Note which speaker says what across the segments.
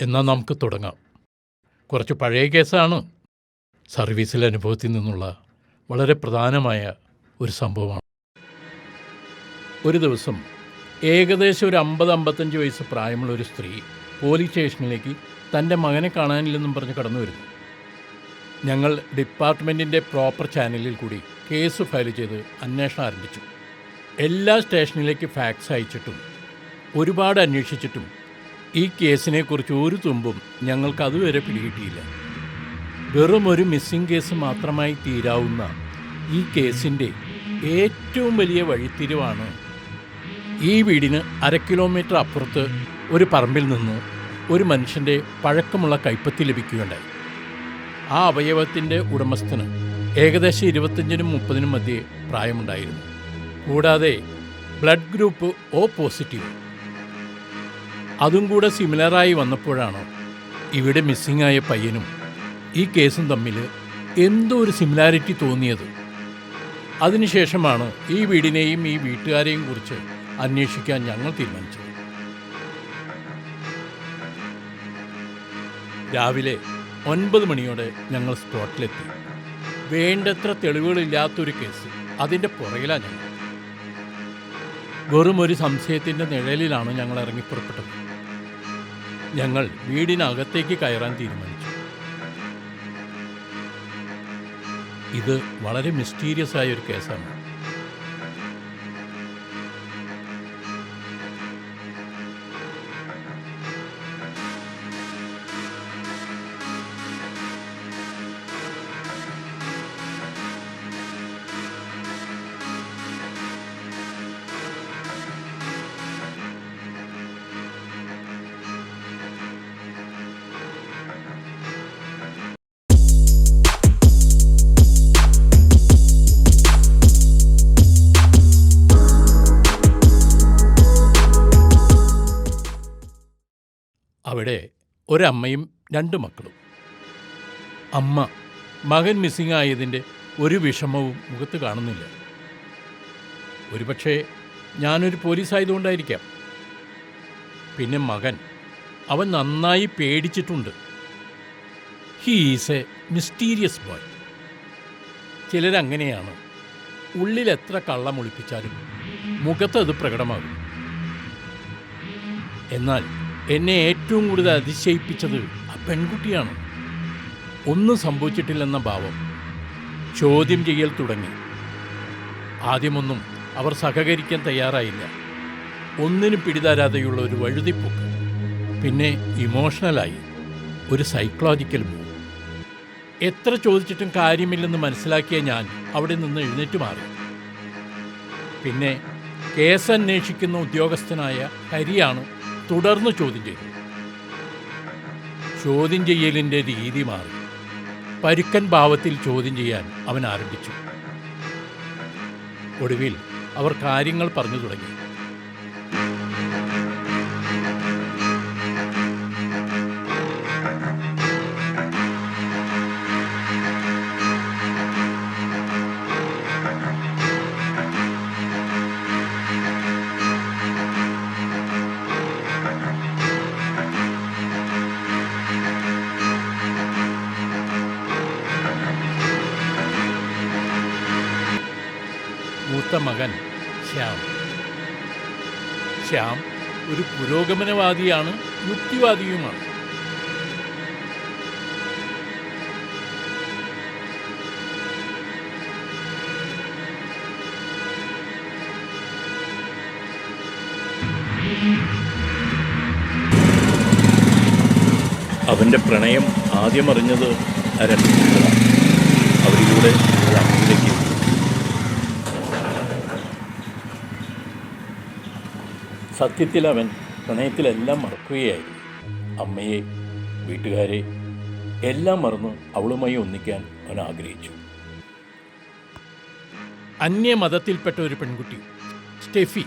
Speaker 1: എന്നാൽ നമുക്ക് തുടങ്ങാം. കുറച്ച് പഴയ കേസാണ്. സർവീസിലെ അനുഭവത്തിൽ നിന്നുള്ള വളരെ പ്രധാനമായ ഒരു സംഭവമാണ്. ഒരു ദിവസം ഏകദേശം ഒരു 50-55 വയസ്സ് പ്രായമുള്ള ഒരു സ്ത്രീ പോലീസ് സ്റ്റേഷനിലേക്ക് തൻ്റെ മകനെ കാണാനില്ലെന്നും പറഞ്ഞ് കടന്നു വരുന്നു. ഞങ്ങൾ ഡിപ്പാർട്ട്മെൻറ്റിൻ്റെ പ്രോപ്പർ ചാനലിൽ കൂടി കേസ് ഫയൽ ചെയ്ത് അന്വേഷണം ആരംഭിച്ചു. എല്ലാ സ്റ്റേഷനിലേക്ക് ഫാക്സ് അയച്ചിട്ടും ഒരുപാട് അന്വേഷിച്ചിട്ടും ഈ കേസിനെക്കുറിച്ച് ഒരു തുമ്പും ഞങ്ങൾക്ക് അതുവരെ പിടികിട്ടിയില്ല. വെറും ഒരു മിസ്സിംഗ് കേസ് മാത്രമായി തീരാവുന്ന ഈ കേസിൻ്റെ ഏറ്റവും വലിയ വഴിത്തിരിവാണ് ഈ വീടിന് 1/2 കിലോമീറ്റർ അപ്പുറത്ത് ഒരു പറമ്പിൽ നിന്ന് ഒരു മനുഷ്യൻ്റെ പഴക്കമുള്ള കൈപ്പത്തി ലഭിക്കുകയുണ്ടായി. ആ അവയവത്തിൻ്റെ ഉടമസ്ഥന് ഏകദേശം 25-നും 30-നും മധ്യേ പ്രായമുണ്ടായിരുന്നു. കൂടാതെ ബ്ലഡ് ഗ്രൂപ്പ് O പോസിറ്റീവ്. അതും കൂടെ സിമിലറായി വന്നപ്പോഴാണ് ഇവിടെ മിസ്സിംഗ് ആയ പയ്യനും ഈ കേസും തമ്മിൽ എന്തോ ഒരു സിമിലാരിറ്റി തോന്നിയത്. അതിനുശേഷമാണ് ഈ വീടിനെയും ഈ വീട്ടുകാരെയും കുറിച്ച് അന്വേഷിക്കാൻ ഞങ്ങൾ തീരുമാനിച്ചത്. രാവിലെ 9 മണിയോടെ ഞങ്ങൾ സ്പോട്ടിലെത്തി. വേണ്ടത്ര തെളിവുകളില്ലാത്തൊരു കേസ്, അതിൻ്റെ പുറകിലാണ് ഞങ്ങൾ. വെറും ഒരു സംശയത്തിൻ്റെ നിഴലിലാണ് ഞങ്ങൾ ഇറങ്ങിപ്പുറപ്പെട്ടത്. ഞങ്ങൾ വീടിനകത്തേക്ക് കയറാൻ തീരുമാനിച്ചു. ഇത് വളരെ മിസ്റ്റീരിയസ് ആയ ഒരു കേസാണ്. അവിടെ ഒരമ്മയും 2 മക്കളും. അമ്മ മകൻ മിസ്സിംഗ് ആയതിൻ്റെ ഒരു വിഷമവും മുഖത്ത് കാണുന്നില്ല. ഒരുപക്ഷെ ഞാനൊരു പോലീസായതുകൊണ്ടായിരിക്കാം. പിന്നെ മകൻ, അവൻ നന്നായി പേടിച്ചിട്ടുണ്ട്. He is a mysterious boy. ചിലരങ്ങനെയാണ്. ഉള്ളിൽ എത്ര കള്ളമൊളിപ്പിച്ചാലും മുഖത്തത് പ്രകടമാകും. എന്നാൽ എന്നെ ഏറ്റവും കൂടുതൽ അതിശയിപ്പിച്ചത് ആ പെൺകുട്ടിയാണ്. ഒന്നും സംഭവിച്ചിട്ടില്ലെന്ന ഭാവം. ചോദ്യം ചെയ്യൽ തുടങ്ങി. ആദ്യമൊന്നും അവർ സഹകരിക്കാൻ തയ്യാറായില്ല. ഒന്നിനും പിടിതരാതെയുള്ള ഒരു വഴുതിപ്പൊക്ക്. പിന്നെ ഇമോഷണലായി. ഒരു സൈക്കോളജിക്കൽ മൂവ്. എത്ര ചോദിച്ചിട്ടും കാര്യമില്ലെന്ന് മനസ്സിലാക്കിയ ഞാൻ അവിടെ നിന്ന് എഴുന്നേറ്റ് മാറി. പിന്നെ കേസന്വേഷിക്കുന്ന ഉദ്യോഗസ്ഥനായ ഹരിയാണ് തുടർന്ന് ചോദ്യം ചെയ്തു. ചോദ്യം ചെയ്യലിൻ്റെ രീതി മാറി. പരുക്കൻ ഭാവത്തിൽ ചോദ്യം ചെയ്യാൻ അവൻ ആരംഭിച്ചു. ഒടുവിൽ അവർ കാര്യങ്ങൾ പറഞ്ഞു തുടങ്ങി. മൂത്ത മകൻ ശ്യാം ഒരു പുരോഗമനവാദിയാണ്, യുക്തിവാദിയുമാണ്. അവൻ്റെ പ്രണയം ആദ്യം അറിഞ്ഞത് രണ്ടുപേരാണ്. അവരിലൂടെ അമ്മയിലേക്ക്. സത്യത്തിൽ അവൻ പ്രണയത്തിലെല്ലാം മറക്കുകയായിരുന്നു. അമ്മയെ, വീട്ടുകാരെ എല്ലാം മറന്ന് അവളുമായി ഒന്നിക്കാൻ അവൻ ആഗ്രഹിച്ചു. അന്യമതത്തിൽപ്പെട്ട ഒരു പെൺകുട്ടി, സ്റ്റെഫി.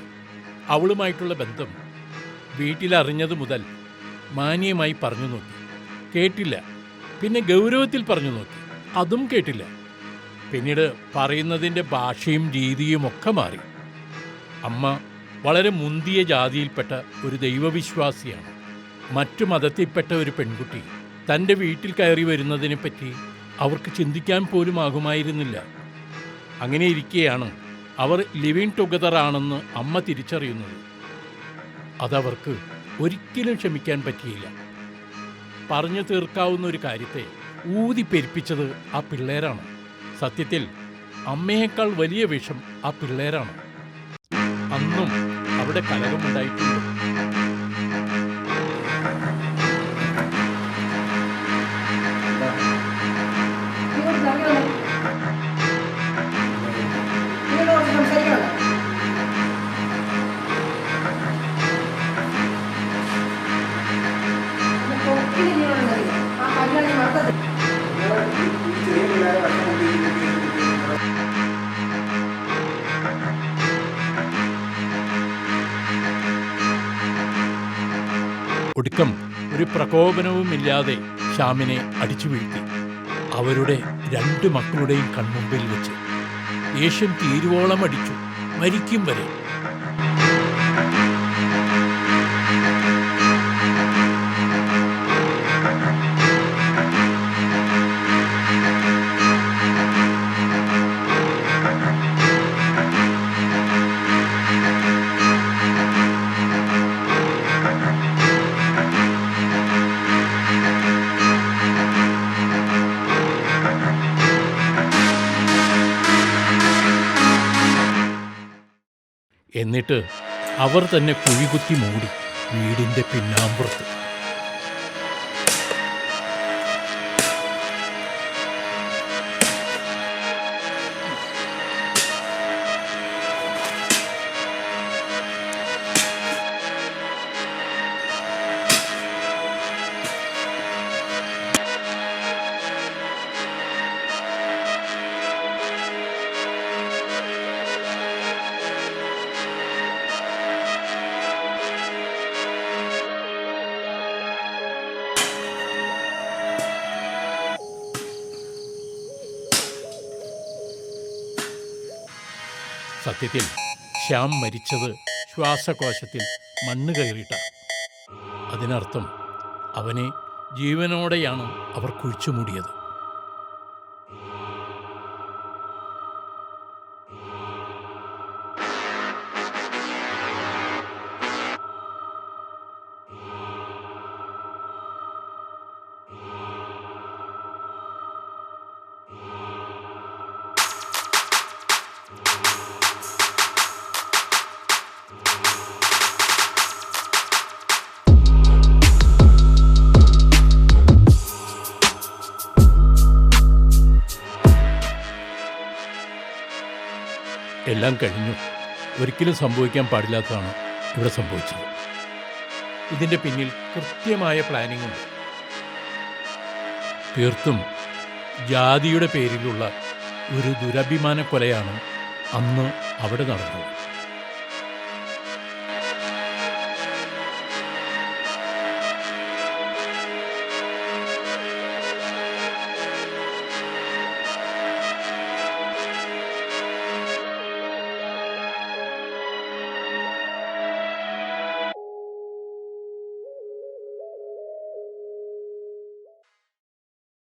Speaker 1: അവളുമായിട്ടുള്ള ബന്ധം വീട്ടിലറിഞ്ഞതു മുതൽ മാന്യമായി പറഞ്ഞു നോക്കി. കേട്ടില്ല. പിന്നെ ഗൗരവത്തിൽ പറഞ്ഞു നോക്കി. അതും കേട്ടില്ല. പിന്നീട് പറയുന്നതിൻ്റെ ഭാഷയും രീതിയും ഒക്കെ മാറി. അമ്മ വളരെ മുന്തിയ ജാതിയിൽപ്പെട്ട ഒരു ദൈവവിശ്വാസിയാണ്. മറ്റു മതത്തിൽപ്പെട്ട ഒരു പെൺകുട്ടി തൻ്റെ വീട്ടിൽ കയറി വരുന്നതിനെപ്പറ്റി അവർക്ക് ചിന്തിക്കാൻ പോലും ആകുമായിരുന്നില്ല. അങ്ങനെ ഇരിക്കെയാണ് അവർ ലിവിങ് ടുഗദർ ആണെന്ന് അമ്മ തിരിച്ചറിയുന്നത്. അതവർക്ക് ഒരിക്കലും ക്ഷമിക്കാൻ പറ്റിയില്ല. പറഞ്ഞു തീർക്കാവുന്ന ഒരു കാര്യത്തെ ഊതിപ്പെരിപ്പിച്ചത് ആ പിള്ളേരാണ്. സത്യത്തിൽ അമ്മയേക്കാൾ വലിയ വിഷം ആ പിള്ളേരാണ്. അന്നും അവിടെ കലഹമുണ്ടായിട്ടുണ്ട്. ഒടുക്കം ഒരു പ്രകോപനവുമില്ലാതെ ശ്യാമിനെ അടിച്ചു വീഴ്ത്തി. അവരുടെ 2 മക്കളുടെയും കൺമുമ്പിൽ വെച്ച് ദേഷ്യം തീരുവോളം അടിച്ചു, മരിക്കും വരെ. എന്നിട്ട് അവർ തന്നെ കുഴികുത്തി മൂടി വീടിൻ്റെ പിന്നാമ്പുറത്ത്. സത്യത്തിൽ ശ്യാം മരിച്ചത് ശ്വാസകോശത്തിൽ മണ്ണ് കയറിയിട്ടാണ്. അതിനർത്ഥം അവനെ ജീവനോടെയാണ് അവർ കുഴിച്ചുമൂടിയത്. എല്ലാം കഴിഞ്ഞു. ഒരിക്കലും സംഭവിക്കാൻ പാടില്ലാത്തതാണ് ഇവിടെ സംഭവിച്ചത്. ഇതിൻ്റെ പിന്നിൽ കൃത്യമായ പ്ലാനിംഗ് ഉണ്ട്. തീർത്തും ജാതിയുടെ പേരിലുള്ള ഒരു ദുരഭിമാന കൊലയാണ് അന്ന് അവിടെ നടന്നത്.